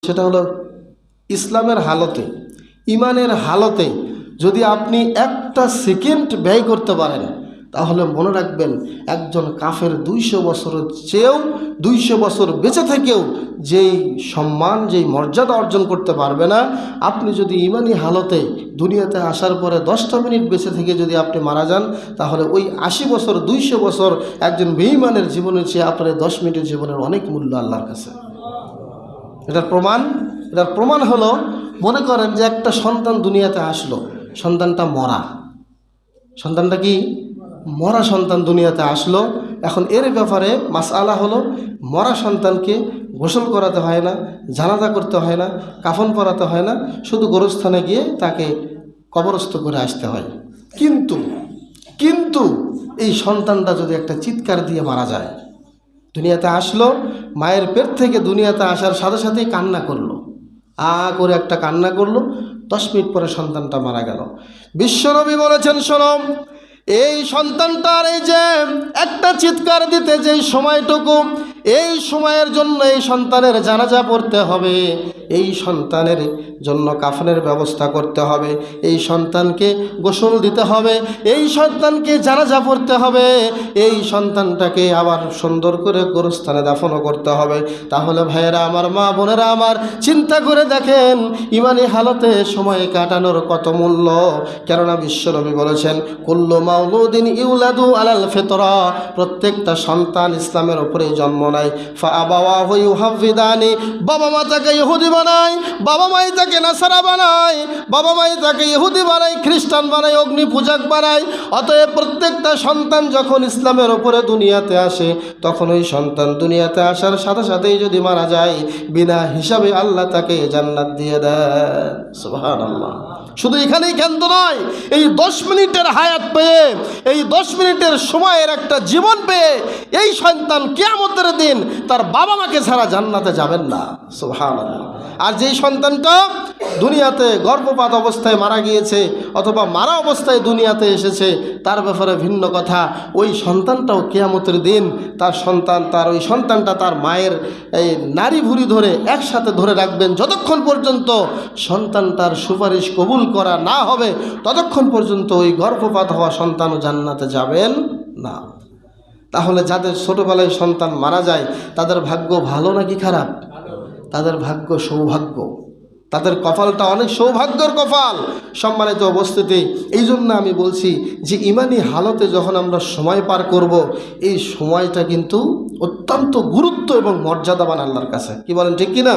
সেটা হলো ইসলামের হালতে, ইমানের হালতে যদি আপনি একটা সেকেন্ড ব্যয় করতে পারেন, তাহলে মনে রাখবেন একজন কাফের 200 বছরের চেয়েও 200 বছর বেঁচে থেকেও যেই সম্মান, যেই মর্যাদা অর্জন করতে পারবে না, আপনি যদি ইমানি হালতে দুনিয়াতে আসার পরে 10টা মিনিট বেঁচে থেকে যদি আপনি মারা যান, তাহলে ওই 80 বছর 200 বছর একজন বেঈমানের জীবনের চেয়ে আপনার 10 মিনিটের জীবনের অনেক মূল্য আল্লাহর কাছে। এটার প্রমাণ হলো, মনে করেন যে একটা সন্তান দুনিয়াতে আসলো, সন্তানটা মরা, সন্তানটা কি মরা সন্তান দুনিয়াতে আসলো। এখন এর ব্যাপারে মাসআলা হলো, মরা সন্তানকে গোসল করাতে হয় না, জানাজা করতে হয় না, কাফন পরাতে হয় না, শুধু গোরস্থানে গিয়ে তাকে কবরস্থ করে আসতে হয়। কিন্তু এই সন্তানটা যদি একটা চিৎকার দিয়ে মারা যায়, দুনিয়াতে আসলো, মায়ের পেট থেকে দুনিয়াতে আসার সাথে সাথেই কান্না করলো, করে একটা কান্না করলো, 10 মিনিট পরে সন্তানটা মারা গেল। বিশ্বনবী বলেছেন, শোনো, এই সন্তানটার এই যে একটা চিৎকার দিতে যেই সময়টুকু, এই সময়ের জন্য এই সন্তানের জানাজা পড়তে হবে, এই সন্তানের জন্য কাফনের ব্যবস্থা করতে হবে, এই সন্তানকে গোসল দিতে হবে, এই সন্তানকে জানাজা পড়তে হবে, এই সন্তানটাকে আবার সুন্দর করে গোরস্থানে দাফনও করতে হবে। তাহলে ভাইয়েরা আমার, মা বোনেরা আমার, চিন্তা করে দেখেন ইমানি হালতে সময় কাটানোর কত মূল্য। কেননা বিশ্বনবী বলেছেন, কুল্লু মাউলুদিন ইউলাদু আলাল ফিতরা, প্রত্যেকটা সন্তান ইসলামের উপরে জন্ম নেয়। ফা আবাওয়াহু ইউহাফিদানি, বাবা মা তাকে ইহুদি বানায়, বাবা মাই তাকে নাসারা বানায়, বাবা মাই তাকে ইহুদি বানায়, খ্রিস্টান বানায়, অগ্নি পূজক বানায়। অতএব প্রত্যেকটা সন্তান যখন ইসলামের ওপরে দুনিয়াতে আসে, তখন ওই সন্তান দুনিয়াতে আসার সাথে সাথেই যদি মারা যায়, বিনা হিসাবে আল্লাহ তাকে জান্নাত দিয়ে দেন। সুবহানাল্লাহ। শুধু এখানেই ক্ষান্ত নয়, এই 10 মিনিটের হায়াত পেয়ে, এই 10 মিনিটের সময়ের একটা জীবন পেয়ে এই সন্তান কিয়ামতের দিন তার বাবা মাকে ছাড়া জান্নাতে যাবেন না। সুবহানাল্লাহ। আর যেই সন্তানটা দুনিয়াতে গর্ভপাত অবস্থায় মারা গিয়েছে অথবা মারা অবস্থায় দুনিয়াতে এসেছে, তার ব্যাপারে ভিন্ন কথা। ওই সন্তানটাও কিয়ামতের দিন ওই সন্তানটা তার মায়ের এই নাড়ি ভুঁড়ি ধরে একসাথে ধরে রাখবেন, যতক্ষণ পর্যন্ত সন্তানটার সুপারিশ কবুল করা না হবে, ততক্ষণ পর্যন্ত ওই গর্ভপাত হওয়া সন্তানও জান্নাতে যাবেন না। তাহলে যাদের ছোটবেলায় সন্তান মারা যায়, তাদের ভাগ্য ভালো নাকি খারাপ? তাদের ভাগ্য সৌভাগ্য, তাদের কপালটা অনেক সৌভাগ্যের কপাল। সম্মানিত উপস্থিতি, এই জন্য আমি বলছি যে ইমানি হালতে যখন আমরা সময় পার করব, এই সময়টা কিন্তু অত্যন্ত গুরুত্ব এবং মর্যাদাবান আল্লাহর কাছে। কি বলেন, ঠিক কিনা?